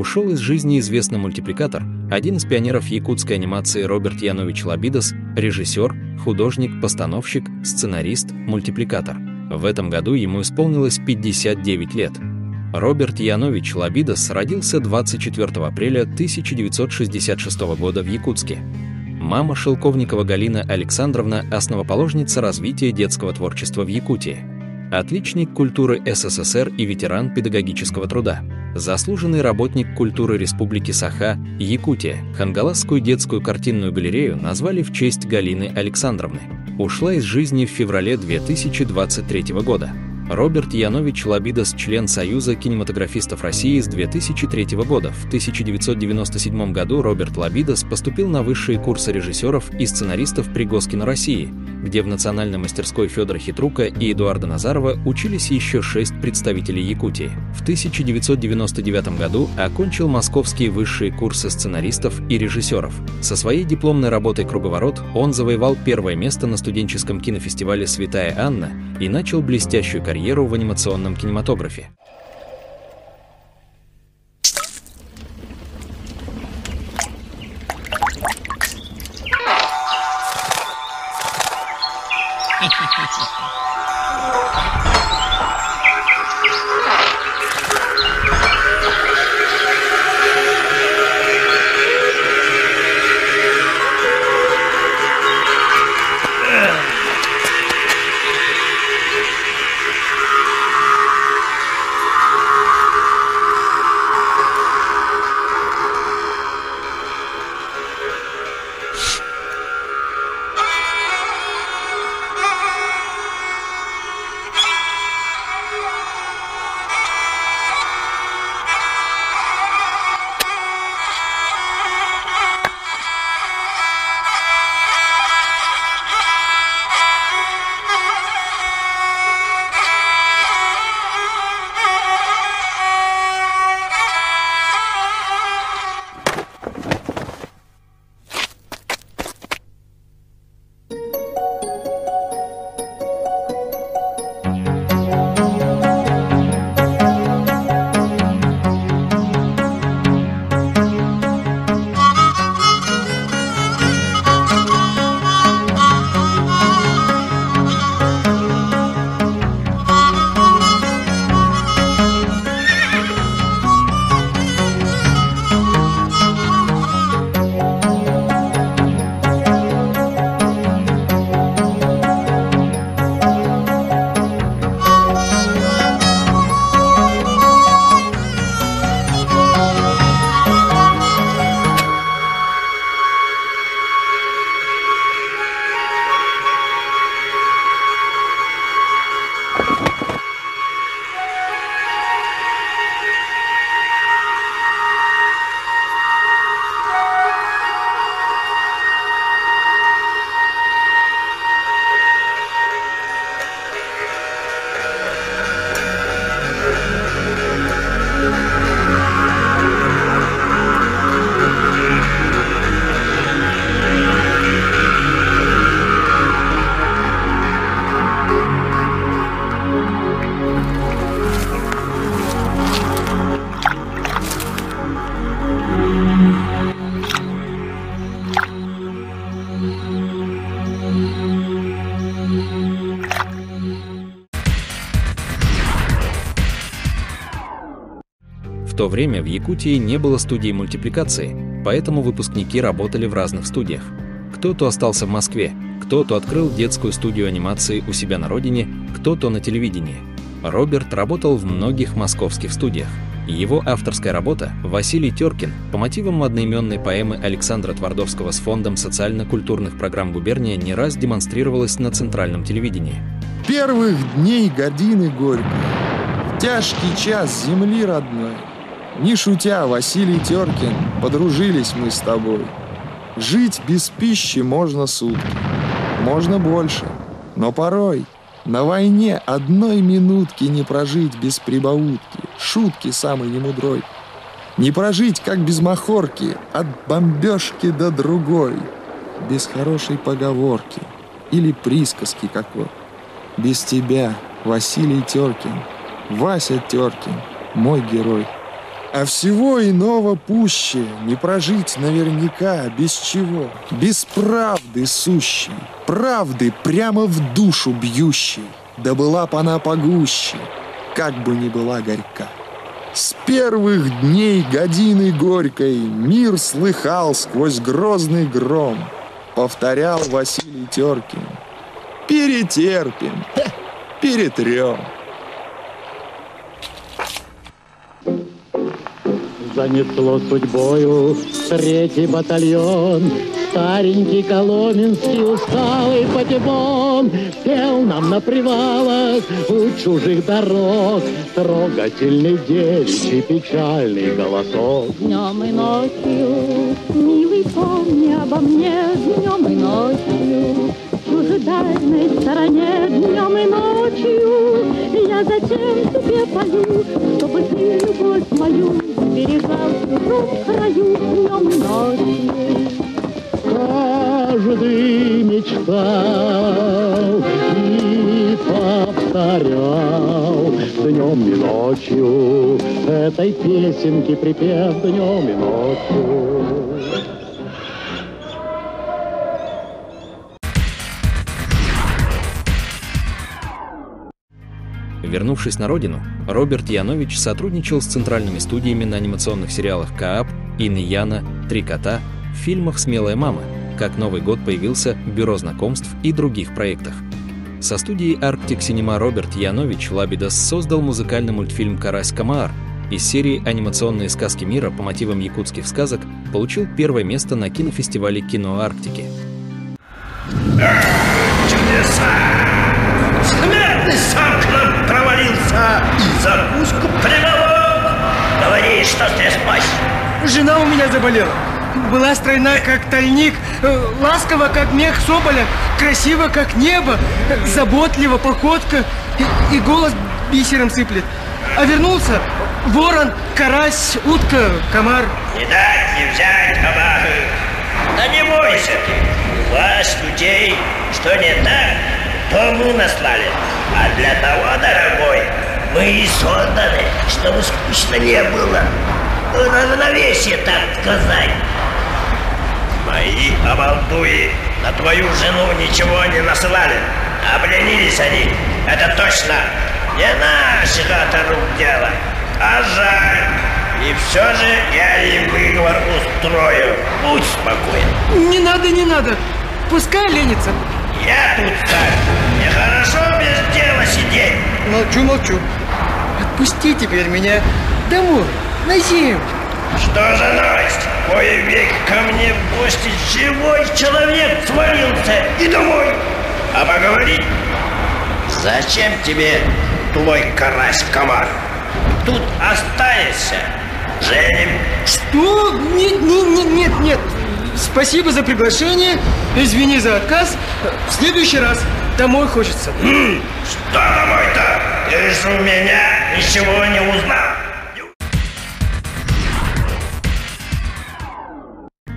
ушел из жизни известный мультипликатор, один из пионеров якутской анимации Роберт Янович Лабидос, режиссер, художник, постановщик, сценарист, мультипликатор. В этом году ему исполнилось 59 лет. Роберт Янович Лабидос родился 24 апреля 1966 года в Якутске. Мама Шелковникова Галина Александровна – основоположница развития детского творчества в Якутии. Отличник культуры СССР и ветеран педагогического труда. Заслуженный работник культуры Республики Саха, Якутия. Хангаласскую детскую картинную галерею назвали в честь Галины Александровны. Ушла из жизни в феврале 2023 года. Роберт Янович Лабидос – член Союза кинематографистов России с 2003 года. В 1997 году Роберт Лабидос поступил на высшие курсы режиссеров и сценаристов при Госкино России, где в национальной мастерской Федора Хитрука и Эдуарда Назарова учились еще 6 представителей Якутии. В 1999 году окончил московские высшие курсы сценаристов и режиссеров. Со своей дипломной работой «Круговорот» он завоевал первое место на студенческом кинофестивале «Святая Анна» и начал блестящую карьеру в анимационном кинематографе. В то время в Якутии не было студий мультипликации, поэтому выпускники работали в разных студиях. Кто-то остался в Москве, кто-то открыл детскую студию анимации у себя на родине, кто-то на телевидении. Роберт работал в многих московских студиях. Его авторская работа «Василий Теркин» по мотивам одноименной поэмы Александра Твардовского с Фондом социально-культурных программ «Губерния» не раз демонстрировалась на центральном телевидении. Первых дней годины горькой, в тяжкий час земли родной, не шутя, Василий Теркин, подружились мы с тобой. Жить без пищи можно сутки, можно больше, но порой на войне одной минутки не прожить без прибаутки, шутки самой немудрой. Не прожить, как без махорки, от бомбежки до другой, без хорошей поговорки или присказки какой. Без тебя, Василий Теркин, Вася Теркин, мой герой. А всего иного пуще не прожить наверняка без чего. Без правды сущей, правды прямо в душу бьющей. Да была б она погуще, как бы ни была горька. С первых дней годины горькой мир слыхал сквозь грозный гром. Повторял Василий Теркин: перетерпим, перетрем. Занесло судьбою 3-й батальон, старенький коломенский усталый патефон пел нам на привалах у чужих дорог трогательный девичий печальный голосок. Днем и ночью, милый, помни обо мне, днем и ночью, в чужедальной стороне, днем и ночью, я затем тебе пою, чтобы ты любовь мою берегал в чужом краю, днем и ночью. Каждый мечтал и повторял днем и ночью этой песенки припев днем и ночью. Вернувшись на родину, Роберт Янович сотрудничал с центральными студиями на анимационных сериалах «Коап», «Инна Яна», «Три кота», в фильмах «Смелая мама», «Как Новый год появился», «Бюро знакомств» и других проектах. Со студией Arctic Cinema Роберт Янович Лабидас создал музыкальный мультфильм «Карась-Камаар». Из серии «Анимационные сказки мира» по мотивам якутских сказок получил первое место на кинофестивале «Кино Арктики». Чудеса! Смертный сам к нам провалился и закуску приволок. Говори, что стряслось. Жена у меня заболела. Была стройна, как тальник, ласкова, как мех соболя, красиво, как небо, заботливо, походка и голос бисером сыплет. А вернулся ворон, карась, утка, комар. Не дать, не взять, комары. Да не бойся ты. У вас, людей, что не так, то мы наслали. А для того, дорогой, мы и созданы, чтобы скучно не было. Равновесие, так сказать. Мои обалдуи на твою жену ничего не насылали. Обленились они, это точно. Не наших это рук дело. А жаль. И все же я им выговор устрою. Будь спокоен. Не надо, не надо. Пускай ленится. Я тут так. Нехорошо без дела сидеть. Молчу, молчу. Отпусти теперь меня домой, на землю. Что за новость? Кое век ко мне в гости живой человек свалился и домой. А поговорить? Зачем тебе твой карась-комар? Тут останешься. Женим. Что? Нет. Спасибо за приглашение. Извини за отказ. В следующий раз. Домой хочется. Что домой-то? Ты же у меня ничего не узнал.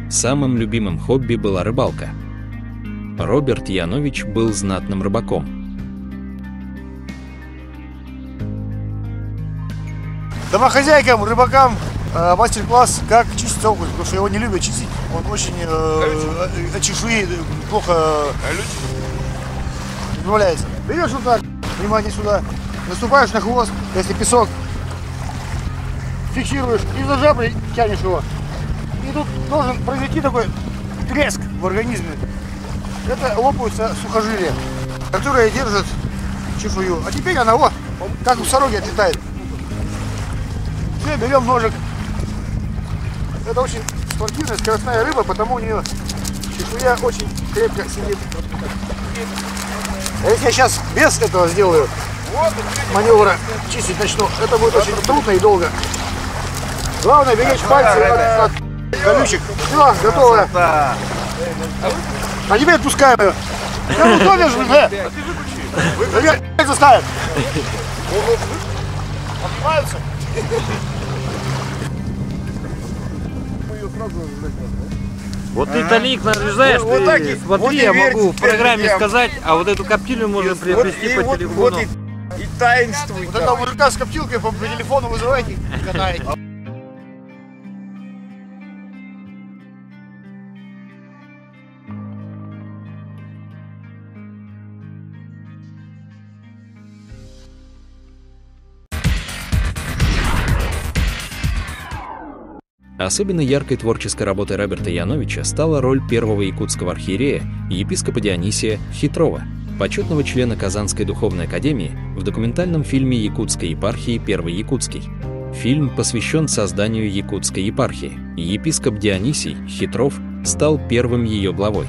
Самым любимым хобби была рыбалка. Роберт Янович был знатным рыбаком. Домохозяйкам, рыбакам мастер-класс, как чистить окунь, потому что его не любят чистить. Он очень от чешуи плохо избавляется. Берешь вот так, внимание сюда, наступаешь на хвост, если песок, фиксируешь и за жабры тянешь его. И тут должен произойти такой треск в организме. Это лопаются сухожилия, которые держат чешую. А теперь она, вот, как у сороги отлетает. Все, берем ножик. Это очень спортивная, скоростная рыба, потому у нее чешуя очень крепко сидит. А если я сейчас без этого сделаю маневра, чистить начну, это будет очень трудно и долго. Главное беречь пальцы от колючек. Все, готово. А теперь отпускаем ее. Я удобен же, да? Тебя заставят. Обнимаются. Вот ты талик нарезаешь, вот так и, смотри, вот я могу в программе я... сказать, а вот эту коптильню можно приобрести по телефону. Вот и таинствует. Вот этого мужика с коптилкой по телефону вызывайте и катаете. Особенно яркой творческой работой Роберта Яновича стала роль первого якутского архиерея, епископа Дионисия Хитрова, почетного члена Казанской духовной академии в документальном фильме якутской епархии «Первый якутский». Фильм посвящен созданию якутской епархии. Епископ Дионисий Хитров стал первым ее главой.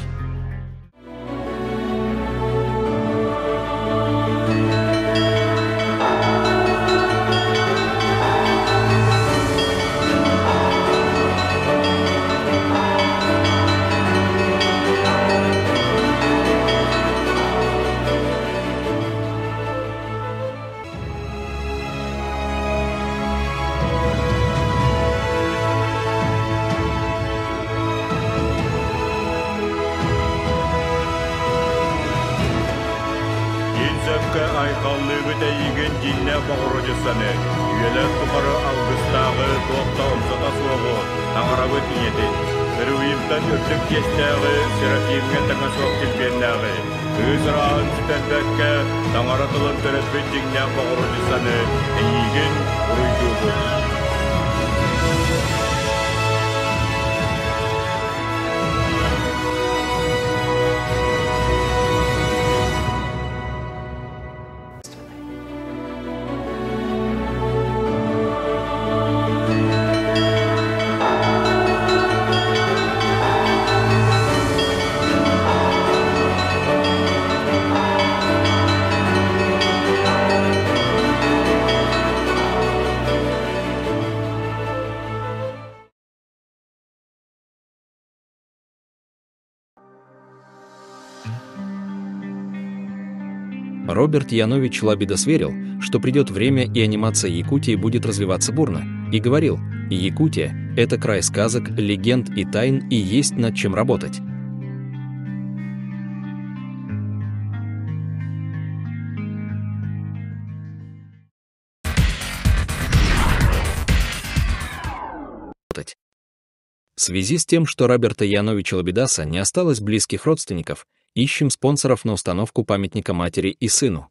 Айқаллығы тәйген динне бағырыжысаны, үйелер тұқары алғыстағы тоқта ұмсата соғы, таңарабы тінеті. Бір ұйымтан өттік кестәғы, Серафимге таңа соқ келгеннәғы. Өз рағын сүтәндәкке, таңаратылын түрәтпет динне бағырыжысаны, әйген ұрыйдығы. Роберт Янович Лабидос верил, что придет время и анимация Якутии будет развиваться бурно, и говорил: «Якутия — это край сказок, легенд и тайн, и есть над чем работать». В связи с тем, что Роберта Яновича Лабидоса не осталось близких родственников, ищем спонсоров на установку памятника матери и сыну.